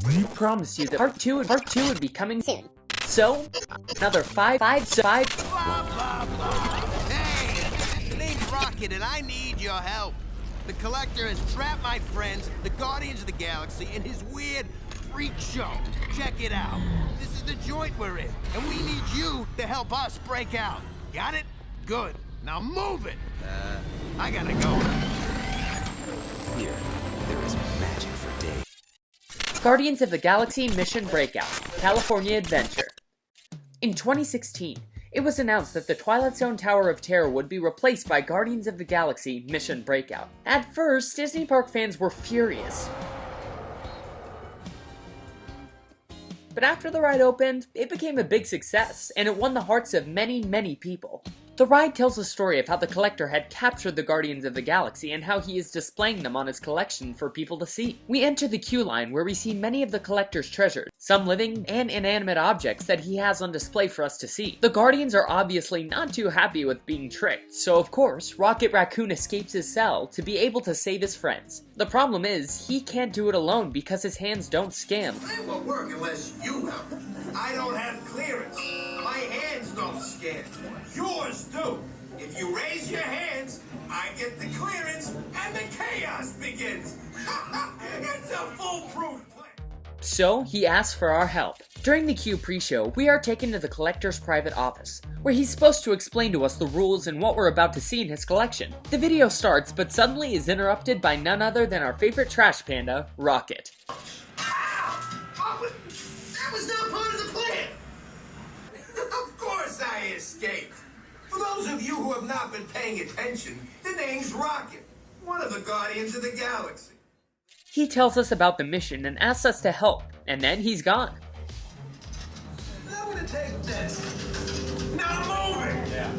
We promised you that part two would be coming soon. So, another five. Blah, blah, blah. Hey, the name's Rocket, and I need your help. The Collector has trapped my friends, the Guardians of the Galaxy, in his weird freak show. Check it out. This is the joint we're in, and we need you to help us break out. Got it? Good. Now move it. I gotta go. Here, there is magic for days. Guardians of the Galaxy Mission Breakout, California Adventure. In 2016, it was announced that the Twilight Zone Tower of Terror would be replaced by Guardians of the Galaxy Mission Breakout. At first, Disney Park fans were furious. But after the ride opened, it became a big success, and it won the hearts of many, many people. The ride tells the story of how the Collector had captured the Guardians of the Galaxy and how he is displaying them on his collection for people to see. We enter the queue line where we see many of the Collector's treasures, some living and inanimate objects that he has on display for us to see. The Guardians are obviously not too happy with being tricked, so of course, Rocket Raccoon escapes his cell to be able to save his friends. The problem is, he can't do it alone because his hands don't scan. It won't work unless you help. I don't have clearance. My hands don't scan. Yours do. If you raise your hands, I get the clearance and the chaos begins. It's a foolproof plan. So, he asks for our help. During the queue pre-show, we are taken to the Collector's private office, where he's supposed to explain to us the rules and what we're about to see in his collection. The video starts, but suddenly is interrupted by none other than our favorite trash panda, Rocket. That was not part of the plan. Of course I escaped. For those of you who have not been paying attention, the name's Rocket, one of the Guardians of the Galaxy. He tells us about the mission and asks us to help, and then he's gone. I'm gonna take this. Now move it! Yeah.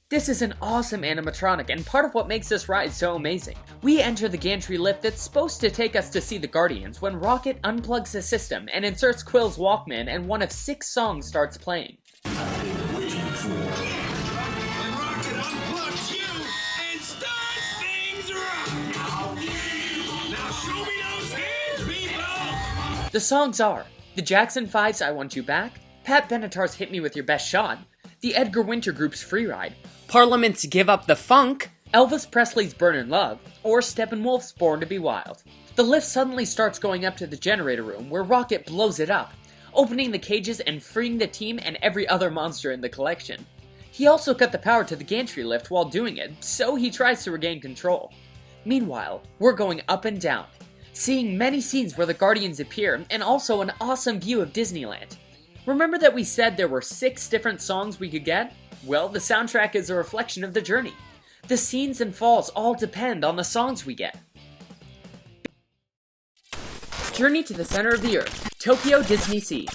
This is an awesome animatronic and part of what makes this ride so amazing. We enter the gantry lift that's supposed to take us to see the Guardians when Rocket unplugs the system and inserts Quill's Walkman and one of 6 songs starts playing. I've been waiting for. When Rocket unplugs you and starts things right. Now show me those hands, people! The songs are the Jackson 5's I Want You Back, Pat Benatar's Hit Me With Your Best Shot, the Edgar Winter Group's Free Ride, Parliament's Give Up the Funk, Elvis Presley's Burnin' Love, or Steppenwolf's Born to Be Wild. The lift suddenly starts going up to the generator room where Rocket blows it up, opening the cages and freeing the team and every other monster in the collection. He also cut the power to the gantry lift while doing it, so he tries to regain control. Meanwhile, we're going up and down, seeing many scenes where the Guardians appear and also an awesome view of Disneyland. Remember that we said there were 6 different songs we could get? Well, the soundtrack is a reflection of the journey. The scenes and falls all depend on the songs we get. Journey to the Center of the Earth, Tokyo Disney Sea.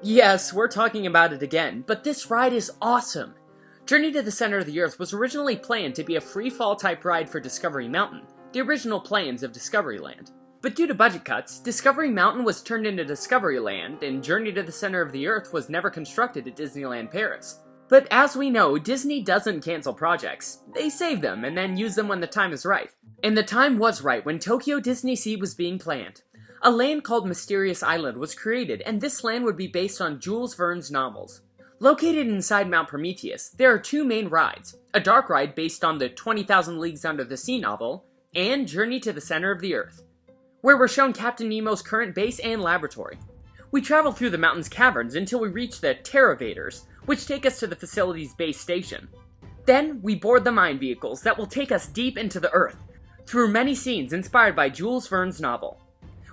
Yes, we're talking about it again, but this ride is awesome. Journey to the Center of the Earth was originally planned to be a free-fall type ride for Discovery Mountain, the original plans of Discoveryland. But due to budget cuts, Discovery Mountain was turned into Discoveryland, and Journey to the Center of the Earth was never constructed at Disneyland Paris. But as we know, Disney doesn't cancel projects. They save them and then use them when the time is right. And the time was right when Tokyo Disney Sea was being planned. A land called Mysterious Island was created, and this land would be based on Jules Verne's novels. Located inside Mount Prometheus, there are 2 main rides, a dark ride based on the 20,000 Leagues Under the Sea novel, and Journey to the Center of the Earth, where we're shown Captain Nemo's current base and laboratory. We travel through the mountain's caverns until we reach the Terravaders, which take us to the facility's base station. Then, we board the mine vehicles that will take us deep into the Earth, through many scenes inspired by Jules Verne's novel.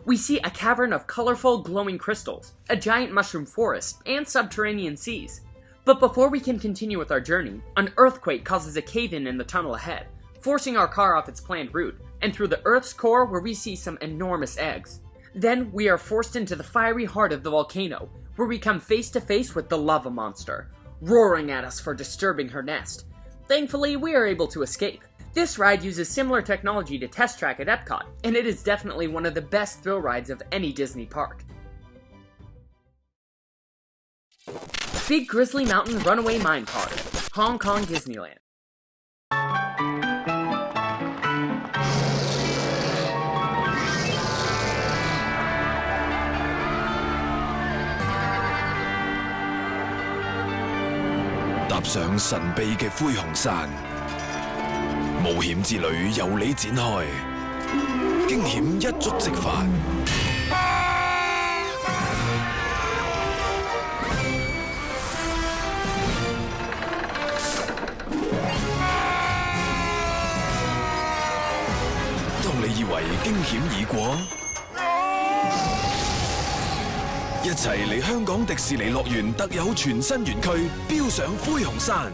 We see a cavern of colorful, glowing crystals, a giant mushroom forest, and subterranean seas. But before we can continue with our journey, an earthquake causes a cave-in the tunnel ahead, forcing our car off its planned route, and through the Earth's core where we see some enormous eggs. Then we are forced into the fiery heart of the volcano, where we come face to face with the lava monster, roaring at us for disturbing her nest. Thankfully, we are able to escape. This ride uses similar technology to Test Track at Epcot, and it is definitely one of the best thrill rides of any Disney park. Big Grizzly Mountain Runaway Minecart, Hong Kong Disneyland. 上神秘嘅灰熊山，冒險之旅由你展開，驚險一觸即發。當你以為驚險已過，一齊嚟香港迪士尼樂園特有全新園區，飆上灰熊山。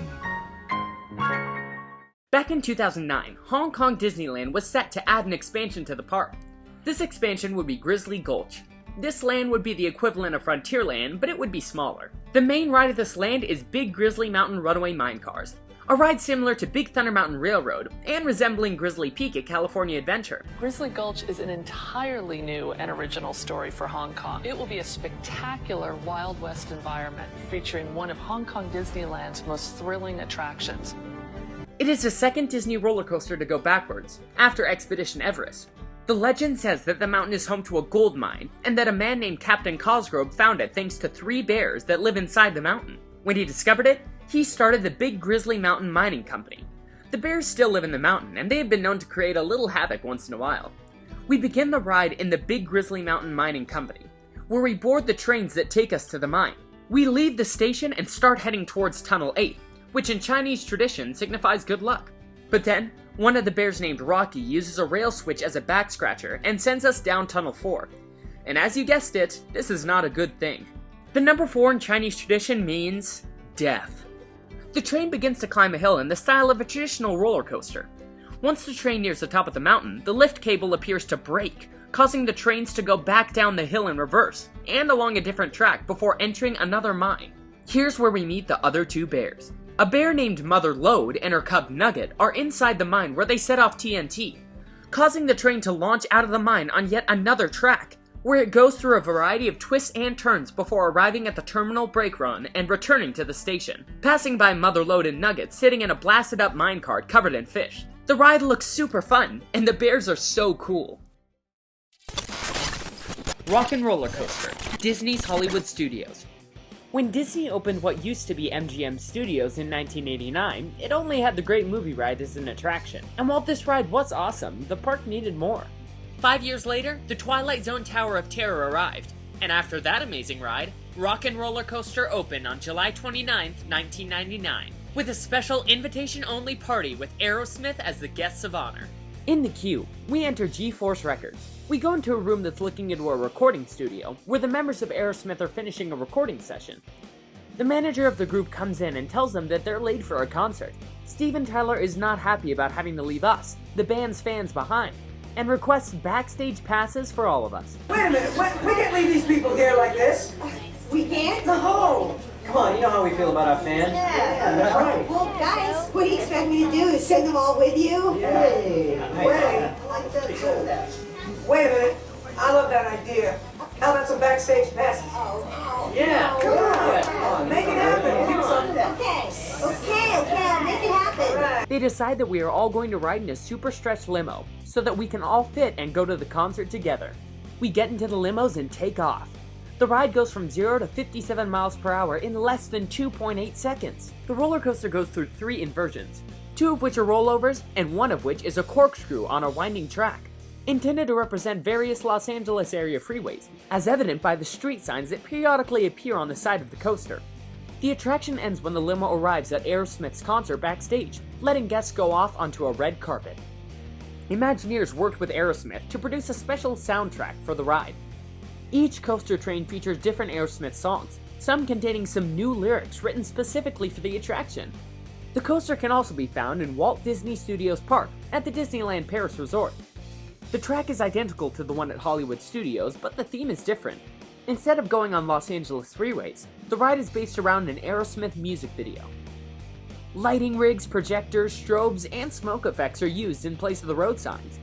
Back in 2009, Hong Kong Disneyland was set to add an expansion to the park. This expansion would be Grizzly Gulch. This land would be the equivalent of Frontierland, but it would be smaller. The main ride of this land is Big Grizzly Mountain Runaway Mine Cars, a ride similar to Big Thunder Mountain Railroad and resembling Grizzly Peak at California Adventure. Grizzly Gulch is an entirely new and original story for Hong Kong. It will be a spectacular Wild West environment featuring one of Hong Kong Disneyland's most thrilling attractions. It is the second Disney roller coaster to go backwards, after Expedition Everest. The legend says that the mountain is home to a gold mine, and that a man named Captain Cosgrove found it thanks to 3 bears that live inside the mountain. When he discovered it, he started the Big Grizzly Mountain Mining Company. The bears still live in the mountain, and they have been known to create a little havoc once in a while. We begin the ride in the Big Grizzly Mountain Mining Company, where we board the trains that take us to the mine. We leave the station and start heading towards Tunnel 8, which in Chinese tradition signifies good luck. But then, one of the bears named Rocky uses a rail switch as a back scratcher and sends us down Tunnel 4. And as you guessed it, this is not a good thing. The number 4 in Chinese tradition means death. The train begins to climb a hill in the style of a traditional roller coaster. Once the train nears the top of the mountain, the lift cable appears to break, causing the trains to go back down the hill in reverse, and along a different track before entering another mine. Here's where we meet the other 2 bears. A bear named Mother Lode and her cub Nugget are inside the mine where they set off TNT, causing the train to launch out of the mine on yet another track, where it goes through a variety of twists and turns before arriving at the terminal brake run and returning to the station, passing by Mother Lode and Nugget sitting in a blasted up minecart covered in fish. The ride looks super fun, and the bears are so cool. Rock and Roller Coaster, Disney's Hollywood Studios. When Disney opened what used to be MGM Studios in 1989, it only had the Great Movie Ride as an attraction. And while this ride was awesome, the park needed more. 5 years later, the Twilight Zone Tower of Terror arrived, and after that amazing ride, Rock and Roller Coaster opened on July 29, 1999, with a special invitation-only party with Aerosmith as the guests of honor. In the queue, we enter G-Force Records. We go into a room that's looking into a recording studio, where the members of Aerosmith are finishing a recording session. The manager of the group comes in and tells them that they're late for a concert. Steven Tyler is not happy about having to leave us, the band's fans, behind, and requests backstage passes for all of us. Wait a minute, we can't leave these people here like this. We can't? No! Come on, you know how we feel about our fans. Yeah. That's right. Well, guys, what do you expect me to do? Is send them all with you? Hey, Like the wait a minute. I love that idea. How about some backstage passes? Yeah, come on, make it happen. Give us something. Okay, I'll make it happen. They decide that we are all going to ride in a super stretched limo, so that we can all fit and go to the concert together. We get into the limos and take off. The ride goes from 0 to 57 miles per hour in less than 2.8 seconds. The roller coaster goes through 3 inversions, 2 of which are rollovers, and 1 of which is a corkscrew on a winding track, intended to represent various Los Angeles area freeways, as evident by the street signs that periodically appear on the side of the coaster. The attraction ends when the limo arrives at Aerosmith's concert backstage, letting guests go off onto a red carpet. Imagineers worked with Aerosmith to produce a special soundtrack for the ride. Each coaster train features different Aerosmith songs, some containing some new lyrics written specifically for the attraction. The coaster can also be found in Walt Disney Studios Park at the Disneyland Paris Resort. The track is identical to the one at Hollywood Studios, but the theme is different. Instead of going on Los Angeles freeways, the ride is based around an Aerosmith music video. Lighting rigs, projectors, strobes, and smoke effects are used in place of the road signs.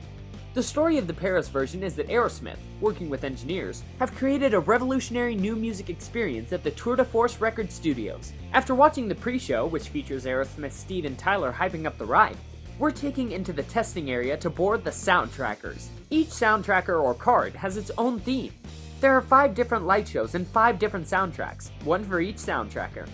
The story of the Paris version is that Aerosmith, working with engineers, have created a revolutionary new music experience at the Tour de Force Record Studios. After watching the pre-show, which features Aerosmith's Steven Tyler hyping up the ride, we're taking into the testing area to board the sound trackers. Each sound tracker or card has its own theme. There are 5 different light shows and 5 different soundtracks, one for each sound tracker.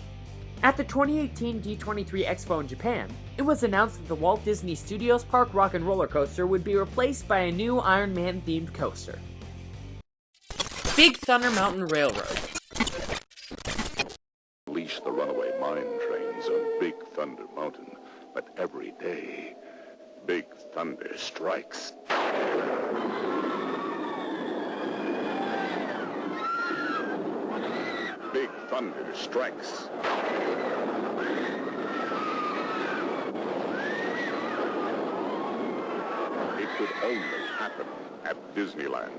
At the 2018 D23 Expo in Japan, it was announced that the Walt Disney Studios Park Rock and Roller Coaster would be replaced by a new Iron Man themed coaster. Big Thunder Mountain Railroad. Unleash the runaway mine trains on Big Thunder Mountain, but every day, Big Thunder strikes. Big Thunder strikes. It could only happen at Disneyland.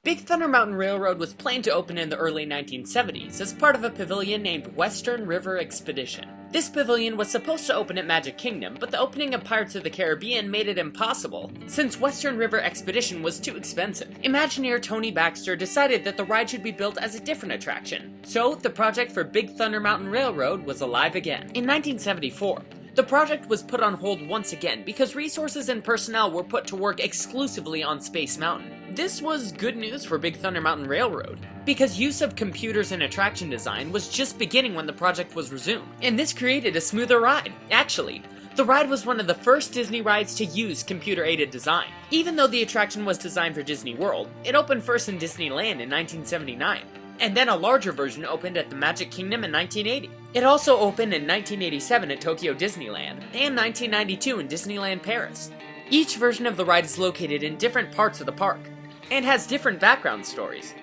Big Thunder Mountain Railroad was planned to open in the early 1970s as part of a pavilion named Western River Expedition. This pavilion was supposed to open at Magic Kingdom, but the opening of Pirates of the Caribbean made it impossible, since Western River Expedition was too expensive. Imagineer Tony Baxter decided that the ride should be built as a different attraction, so the project for Big Thunder Mountain Railroad was alive again. In 1974, the project was put on hold once again because resources and personnel were put to work exclusively on Space Mountain. This was good news for Big Thunder Mountain Railroad, because use of computers in attraction design was just beginning when the project was resumed, and this created a smoother ride. Actually, the ride was one of the first Disney rides to use computer-aided design. Even though the attraction was designed for Disney World, it opened first in Disneyland in 1979. And then a larger version opened at the Magic Kingdom in 1980. It also opened in 1987 at Tokyo Disneyland, and 1992 in Disneyland Paris. Each version of the ride is located in different parts of the park, and has different background stories.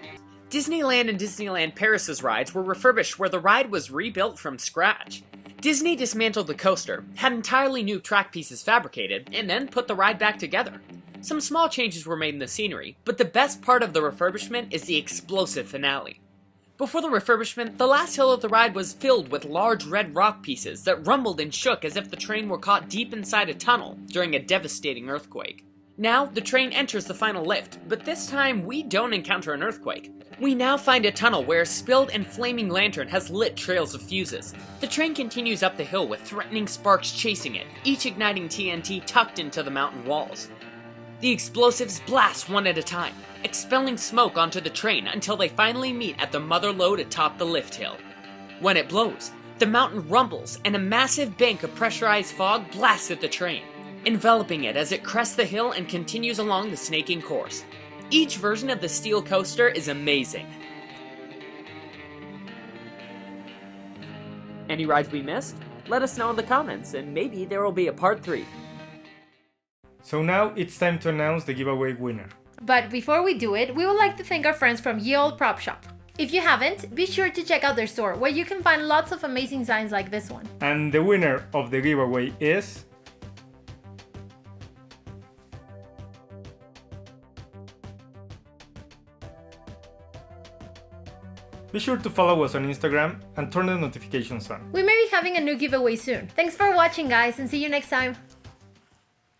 Disneyland and Disneyland Paris's rides were refurbished where the ride was rebuilt from scratch. Disney dismantled the coaster, had entirely new track pieces fabricated, and then put the ride back together. Some small changes were made in the scenery, but the best part of the refurbishment is the explosive finale. Before the refurbishment, the last hill of the ride was filled with large red rock pieces that rumbled and shook as if the train were caught deep inside a tunnel during a devastating earthquake. Now, the train enters the final lift, but this time we don't encounter an earthquake. We now find a tunnel where a spilled and flaming lantern has lit trails of fuses. The train continues up the hill with threatening sparks chasing it, each igniting TNT tucked into the mountain walls. The explosives blast one at a time, expelling smoke onto the train until they finally meet at the mother lode atop the lift hill. When it blows, the mountain rumbles and a massive bank of pressurized fog blasts at the train, enveloping it as it crests the hill and continues along the snaking course. Each version of the steel coaster is amazing. Any rides we missed? Let us know in the comments, and maybe there will be a part 3. So now it's time to announce the giveaway winner. But before we do it, we would like to thank our friends from Ye Olde Proppe Shoppe. If you haven't, be sure to check out their store, where you can find lots of amazing signs like this one. And the winner of the giveaway is... Be sure to follow us on Instagram and turn the notifications on. We may be having a new giveaway soon. Thanks for watching, guys, and see you next time.